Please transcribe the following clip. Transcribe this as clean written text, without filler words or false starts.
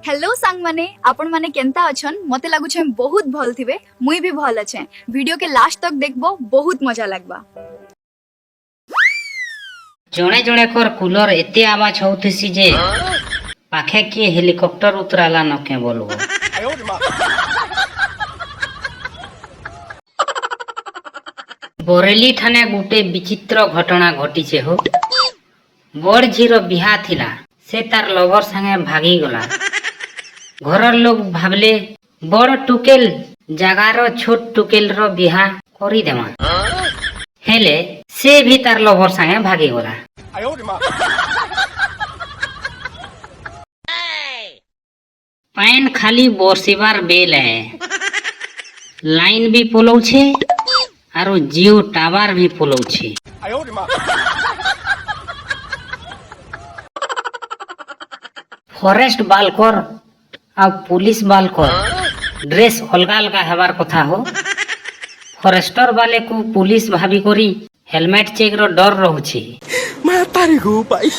Hello सांग माने आपण माने केंता अछन मते लागुछे बहुत भल थिबे मुई भी भल अछे वीडियो के लास्ट तक देखबो बहुत मजा लागबा। जणे जणे कर कूलर एते आवाज होतिसी जे पाखे के हेलिकॉप्टर उतराला न के बोलबो। बोरेली ठाने गुटे विचित्र घटना घटीचे हो। बड़ झीर बिहा थिला से तार लवर संगे भागी गला। घरर लोग भाबले बड़ टुकेल जगार छोट टुकेल रो बिहा करी देमा हेले से भी तार लवर संगे भागी गला। पैन खाली बोरसिबार बेल है लाइन भी पोलौ छे आरो जियो टावर भी पोलौ छे। फॉरेस्ट बालकर आ पुलिस बालकर ड्रेस अलगा अलगा हेबार कथा हो। फॉरेस्टर वाले को पुलिस भाभी करी हेलमेट चेक रो डर रहउछि। मातारी गो भाई।